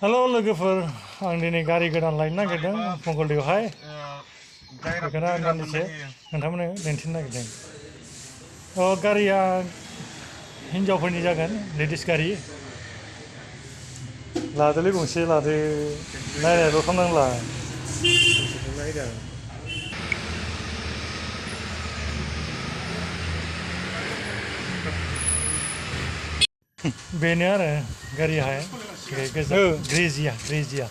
hello लोगोफोर आं दिनै गारि गोदान लायनो नागिरदों मंगलदैयावहाय बेखौनो आं दान्दिसे नोंथांमोननो दिन्थिनो नागिरदों गारिया हिन्जावफोरनि जागोन लेडिस गारि लादोलै गंसे लादो नायनायल' खालामनांला बेनो आरो गारियाहाय ग्रेजिया